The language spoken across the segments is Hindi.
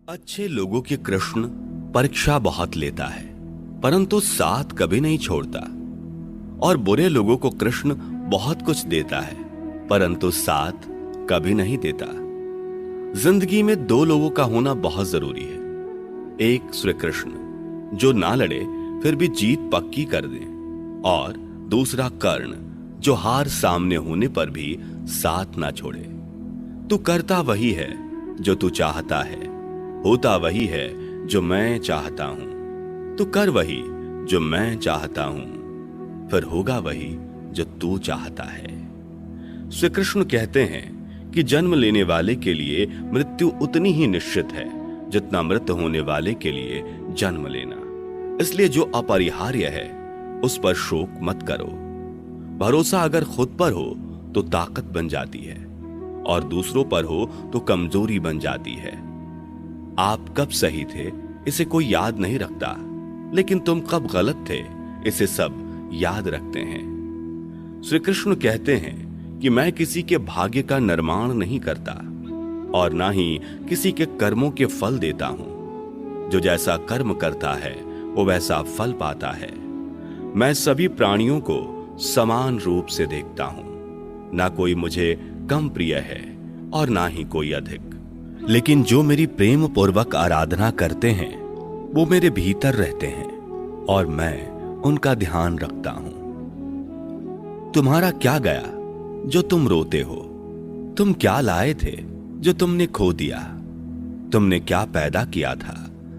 अच्छे लोगों के कृष्ण परीक्षा बहुत लेता है, परंतु साथ कभी नहीं छोड़ता। और बुरे लोगों को कृष्ण बहुत कुछ देता है, परंतु साथ कभी नहीं देता। जिंदगी में दो लोगों का होना बहुत जरूरी है। एक श्री कृष्ण जो ना लड़े फिर भी जीत पक्की कर दे, और दूसरा कर्ण जो हार सामने होने पर भी साथ ना छोड़े। तू करता वही है जो तू चाहता है, होता वही है जो मैं चाहता हूं। तू कर वही जो मैं चाहता हूं, फिर होगा वही जो तू चाहता है। श्री कृष्ण कहते हैं कि जन्म लेने वाले के लिए मृत्यु उतनी ही निश्चित है जितना मृत होने वाले के लिए जन्म लेना। इसलिए जो अपरिहार्य है उस पर शोक मत करो। भरोसा अगर खुद पर हो तो ताकत बन जाती है, और दूसरों पर हो तो कमजोरी बन जाती है। आप कब सही थे इसे कोई याद नहीं रखता, लेकिन तुम कब गलत थे इसे सब याद रखते हैं। श्री कृष्ण कहते हैं कि मैं किसी के भाग्य का निर्माण नहीं करता, और ना ही किसी के कर्मों के फल देता हूं। जो जैसा कर्म करता है वो वैसा फल पाता है। मैं सभी प्राणियों को समान रूप से देखता हूं, ना कोई मुझे कम प्रिय है और ना ही कोई अधिक। लेकिन जो मेरी प्रेम पूर्वक आराधना करते हैं वो मेरे भीतर रहते हैं, और मैं उनका ध्यान रखता हूं। तुम्हारा क्या गया जो तुम रोते हो? तुम क्या लाए थे जो तुमने खो दिया? तुमने क्या पैदा किया था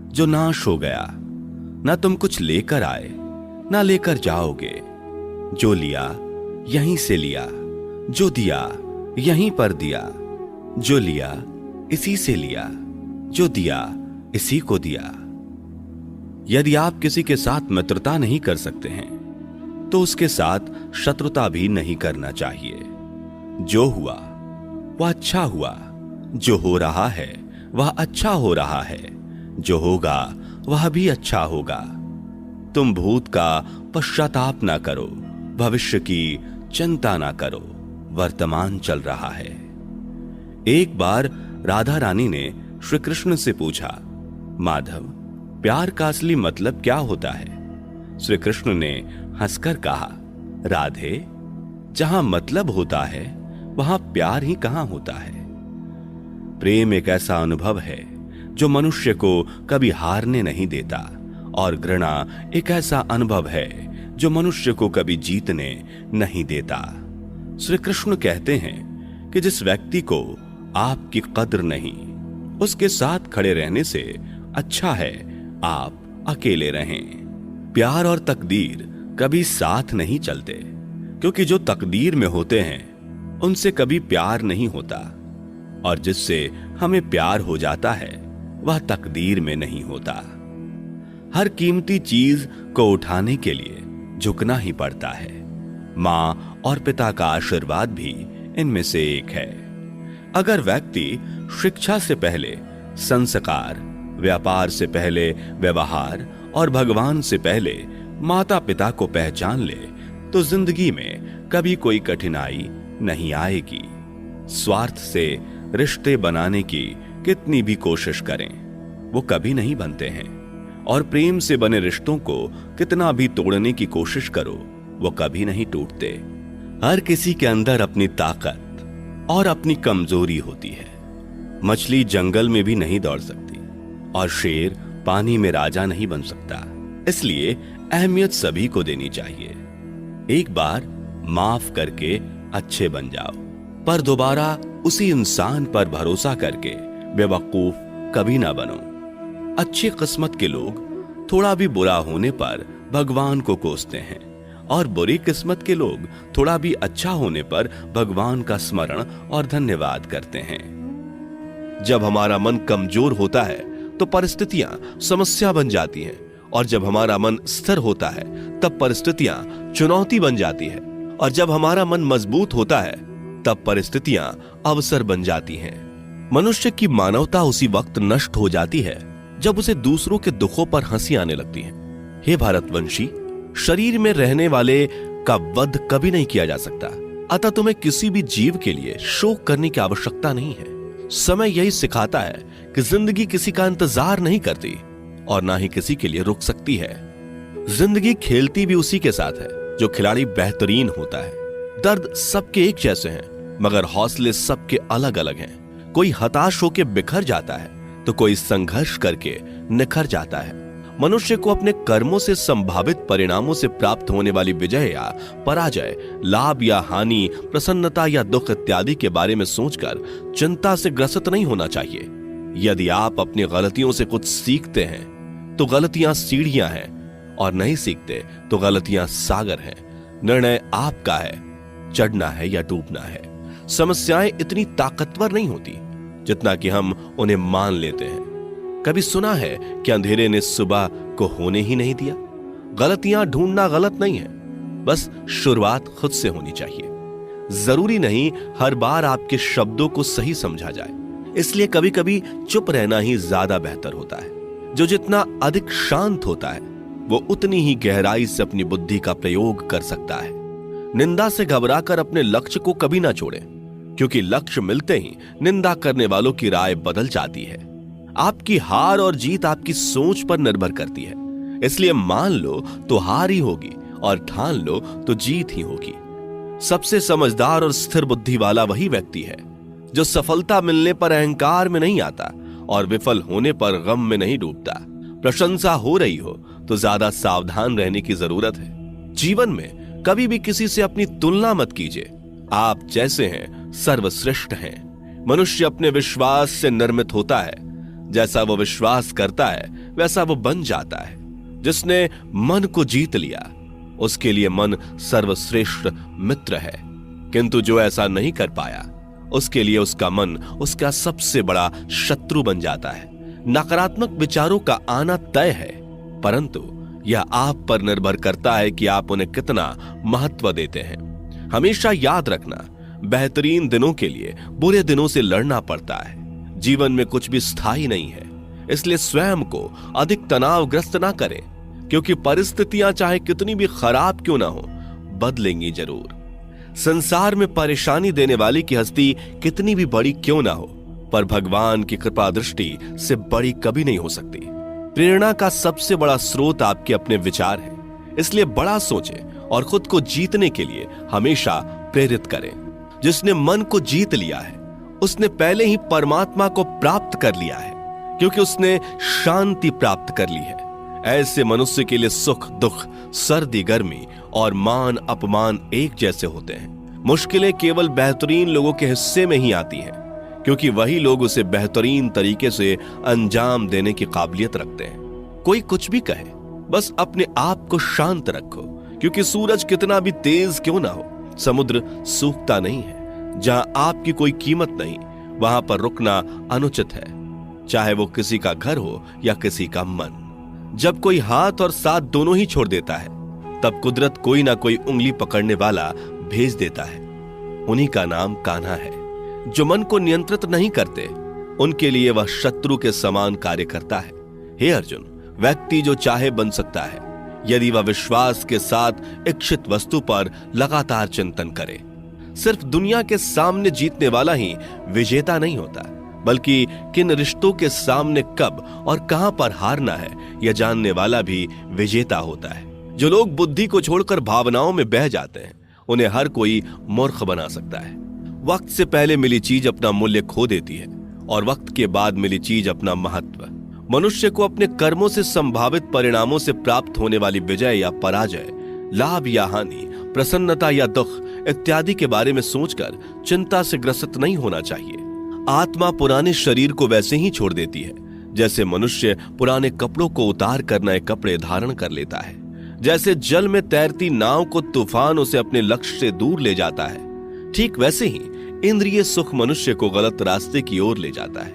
जो नाश हो गया? ना तुम कुछ लेकर आए ना लेकर जाओगे। जो लिया यहीं से लिया, जो दिया यहीं पर दिया। जो लिया इसी से लिया, जो दिया इसी को दिया। यदि आप किसी के साथ मित्रता नहीं कर सकते हैं तो उसके साथ शत्रुता भी नहीं करना चाहिए। जो हुआ वह अच्छा हुआ, जो हो रहा है वह अच्छा हो रहा है, जो होगा वह भी अच्छा होगा। तुम भूत का पश्चाताप ना करो, भविष्य की चिंता ना करो, वर्तमान चल रहा है। एक बार राधा रानी ने श्री कृष्ण से पूछा, माधव, प्यार का असली मतलब क्या होता है? श्री कृष्ण ने हंसकर कहा, राधे, जहां मतलब होता है वहां प्यार ही कहां होता है। प्रेम एक ऐसा अनुभव है जो मनुष्य को कभी हारने नहीं देता, और घृणा एक ऐसा अनुभव है जो मनुष्य को कभी जीतने नहीं देता। श्री कृष्ण कहते हैं कि जिस व्यक्ति को आपकी कद्र नहीं, उसके साथ खड़े रहने से अच्छा है आप अकेले रहें। प्यार और तकदीर कभी साथ नहीं चलते, क्योंकि जो तकदीर में होते हैं उनसे कभी प्यार नहीं होता, और जिससे हमें प्यार हो जाता है वह तकदीर में नहीं होता। हर कीमती चीज को उठाने के लिए झुकना ही पड़ता है। मां और पिता का आशीर्वाद भी इनमें से एक है। अगर व्यक्ति शिक्षा से पहले संस्कार, व्यापार से पहले व्यवहार और भगवान से पहले माता पिता को पहचान ले तो जिंदगी में कभी कोई कठिनाई नहीं आएगी। स्वार्थ से रिश्ते बनाने की कितनी भी कोशिश करें वो कभी नहीं बनते हैं, और प्रेम से बने रिश्तों को कितना भी तोड़ने की कोशिश करो वो कभी नहीं टूटते। हर किसी के अंदर अपनी ताकत और अपनी कमजोरी होती है। मछली जंगल में भी नहीं दौड़ सकती, और शेर पानी में राजा नहीं बन सकता। इसलिए अहमियत सभी को देनी चाहिए। एक बार माफ करके अच्छे बन जाओ, पर दोबारा उसी इंसान पर भरोसा करके बेवकूफ कभी ना बनो। अच्छी किस्मत के लोग थोड़ा भी बुरा होने पर भगवान को कोसते हैं, और बुरी किस्मत के लोग थोड़ा भी अच्छा होने पर भगवान का स्मरण और धन्यवाद करते हैं। जब हमारा मन कमजोर होता है तो परिस्थितियां समस्या बन जाती हैं, और जब हमारा मन स्थिर होता है तब परिस्थितियां चुनौती बन जाती है, और जब हमारा मन मजबूत होता है तब परिस्थितियां अवसर बन जाती हैं। मनुष्य की मानवता उसी वक्त नष्ट हो जाती है जब उसे दूसरों के दुखों पर हंसी आने लगती है। हे भारतवंशी, शरीर में रहने वाले का वध कभी नहीं किया जा सकता, अतः तुम्हें किसी भी जीव के लिए शोक करने की आवश्यकता नहीं है। समय यही सिखाता है कि जिंदगी किसी का इंतजार नहीं करती और ना ही किसी के लिए रुक सकती है। जिंदगी खेलती भी उसी के साथ है जो खिलाड़ी बेहतरीन होता है। दर्द सबके एक जैसे हैं, मगर हौसले सबके अलग अलग हैं। कोई हताश होकर बिखर जाता है तो कोई संघर्ष करके निखर जाता है। मनुष्य को अपने कर्मों से संभावित परिणामों से प्राप्त होने वाली विजय या पराजय, लाभ या हानि, प्रसन्नता या दुख इत्यादि के बारे में सोचकर चिंता से ग्रसित नहीं होना चाहिए। यदि आप अपनी गलतियों से कुछ सीखते हैं तो गलतियां सीढ़ियां हैं, और नहीं सीखते तो गलतियां सागर हैं। निर्णय आपका है, चढ़ना है या डूबना है। समस्याएं इतनी ताकतवर नहीं होती जितना कि हम उन्हें मान लेते हैं। कभी सुना है कि अंधेरे ने सुबह को होने ही नहीं दिया? गलतियां ढूंढना गलत नहीं है, बस शुरुआत खुद से होनी चाहिए। जरूरी नहीं हर बार आपके शब्दों को सही समझा जाए, इसलिए कभी कभी चुप रहना ही ज्यादा बेहतर होता है। जो जितना अधिक शांत होता है वो उतनी ही गहराई से अपनी बुद्धि का प्रयोग कर सकता है। निंदा से घबराकर अपने लक्ष्य को कभी ना छोड़ें, क्योंकि लक्ष्य मिलते ही निंदा करने वालों की राय बदल जाती है। आपकी हार और जीत आपकी सोच पर निर्भर करती है, इसलिए मान लो तो हार ही होगी और ठान लो तो जीत ही होगी। सबसे समझदार और स्थिर बुद्धि वाला वही व्यक्ति है जो सफलता मिलने पर अहंकार में नहीं आता और विफल होने पर गम में नहीं डूबता। प्रशंसा हो रही हो तो ज्यादा सावधान रहने की जरूरत है। जीवन में कभी भी किसी से अपनी तुलना मत कीजिए। आप जैसे हैं सर्वश्रेष्ठ हैं। मनुष्य अपने विश्वास से निर्मित होता है। जैसा वो विश्वास करता है वैसा वो बन जाता है। जिसने मन को जीत लिया उसके लिए मन सर्वश्रेष्ठ मित्र है, किंतु जो ऐसा नहीं कर पाया उसके लिए उसका मन उसका सबसे बड़ा शत्रु बन जाता है। नकारात्मक विचारों का आना तय है, परंतु यह आप पर निर्भर करता है कि आप उन्हें कितना महत्व देते हैं। हमेशा याद रखना, बेहतरीन दिनों के लिए बुरे दिनों से लड़ना पड़ता है। जीवन में कुछ भी स्थायी नहीं है, इसलिए स्वयं को अधिक तनावग्रस्त ना करें, क्योंकि परिस्थितियां चाहे कितनी भी खराब क्यों ना हो, बदलेंगी जरूर। संसार में परेशानी देने वाली की हस्ती कितनी भी बड़ी क्यों ना हो, पर भगवान की कृपा दृष्टि से बड़ी कभी नहीं हो सकती। प्रेरणा का सबसे बड़ा स्रोत आपके अपने विचार हैं, इसलिए बड़ा सोचें और खुद को जीतने के लिए हमेशा प्रेरित करें। जिसने मन को जीत लिया है उसने पहले ही परमात्मा को प्राप्त कर लिया है, क्योंकि उसने शांति प्राप्त कर ली है। ऐसे मनुष्य के लिए सुख दुख, सर्दी गर्मी और मान अपमान एक जैसे होते हैं। मुश्किलें केवल बेहतरीन लोगों के हिस्से में ही आती हैं, क्योंकि वही लोग उसे बेहतरीन तरीके से अंजाम देने की काबिलियत रखते हैं। कोई कुछ भी कहे, बस अपने आप को शांत रखो, क्योंकि सूरज कितना भी तेज क्यों ना हो, समुद्र सूखता नहीं है। जहां आपकी कोई कीमत नहीं वहां पर रुकना अनुचित है, चाहे वो किसी का घर हो या किसी का मन। जब कोई हाथ और साथ दोनों ही छोड़ देता है तब कुदरत कोई ना कोई उंगली पकड़ने वाला भेज देता है। उन्हीं का नाम कान्हा है। जो मन को नियंत्रित नहीं करते उनके लिए वह शत्रु के समान कार्य करता है। हे अर्जुन, व्यक्ति जो चाहे बन सकता है यदि वह विश्वास के साथ इच्छित वस्तु पर लगातार चिंतन करे। सिर्फ दुनिया के सामने जीतने वाला ही विजेता नहीं होता, बल्कि किन रिश्तों के सामने कब और कहां पर हारना है यह जानने वाला भी विजेता होता है। जो लोग बुद्धि को छोड़कर भावनाओं में बह जाते हैं उन्हें हर कोई मूर्ख बना सकता है। वक्त से पहले मिली चीज अपना मूल्य खो देती है और वक्त के बाद मिली चीज अपना महत्व। मनुष्य को अपने कर्मों से संभावित परिणामों से प्राप्त होने वाली विजय या पराजय, लाभ या हानि, प्रसन्नता या दुख इत्यादि के बारे में सोचकर चिंता से ग्रसित नहीं होना चाहिए। आत्मा पुराने शरीर को वैसे ही छोड़ देती है जैसे मनुष्य पुराने कपड़ों को उतार कर नए कपड़े धारण कर लेता है। जैसे जल में तैरती नाव को तूफान उसे अपने लक्ष्य से दूर ले जाता है, ठीक वैसे ही इंद्रिय सुख मनुष्य को गलत रास्ते की ओर ले जाता है।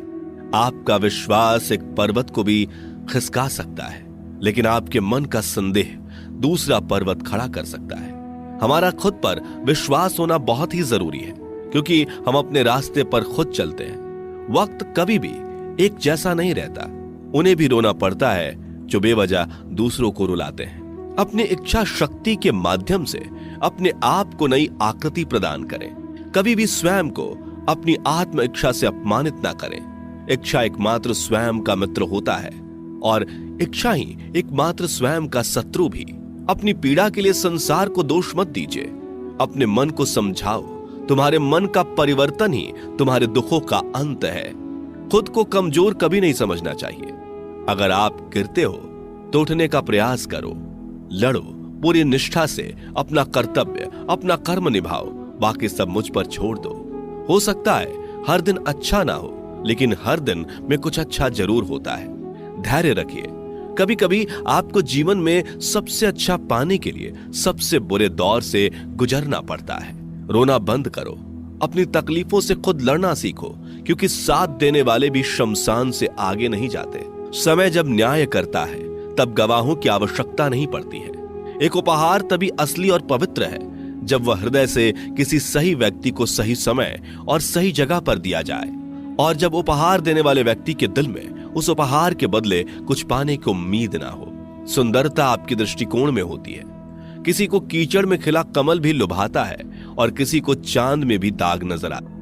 आपका विश्वास एक पर्वत को भी खिसका सकता है, लेकिन आपके मन का संदेह दूसरा पर्वत खड़ा कर सकता है। हमारा खुद पर विश्वास होना बहुत ही जरूरी है, क्योंकि हम अपने रास्ते पर खुद चलते हैं। वक्त कभी भी एक जैसा नहीं रहता। उन्हें भी रोना पड़ता है जो बेवजह दूसरों को रुलाते हैं। अपनी इच्छा शक्ति के माध्यम से अपने आप को नई आकृति प्रदान करें। कभी भी स्वयं को अपनी आत्म इच्छा से अपमानित ना करें। इच्छा एकमात्र स्वयं का मित्र होता है और इच्छा ही एकमात्र स्वयं का शत्रु भी। अपनी पीड़ा के लिए संसार को दोष मत दीजिए, अपने मन को समझाओ। तुम्हारे मन का परिवर्तन ही तुम्हारे दुखों का अंत है। खुद को कमजोर कभी नहीं समझना चाहिए। अगर आप गिरते हो तो उठने का प्रयास करो, लड़ो पूरी निष्ठा से अपना कर्तव्य, अपना कर्म निभाओ, बाकी सब मुझ पर छोड़ दो। हो सकता है हर दिन अच्छा ना हो, लेकिन हर दिन में कुछ अच्छा जरूर होता है। धैर्य रखिए। कभी कभी आपको जीवन में सबसे अच्छा पाने के लिए सबसे बुरे दौर से गुजरना पड़ता है। रोना बंद करो, अपनी तकलीफों से खुद लड़ना सीखो, क्योंकि साथ देने वाले भी शमशान से आगे नहीं जाते। समय जब न्याय करता है तब गवाहों की आवश्यकता नहीं पड़ती है। एक उपहार तभी असली और पवित्र है जब वह हृदय से किसी सही व्यक्ति को सही समय और सही जगह पर दिया जाए, और जब उपहार देने वाले व्यक्ति के दिल में उस उपहार के बदले कुछ पाने की उम्मीद ना हो। सुंदरता आपके दृष्टिकोण में होती है। किसी को कीचड़ में खिला कमल भी लुभाता है और किसी को चांद में भी दाग नजर आता है।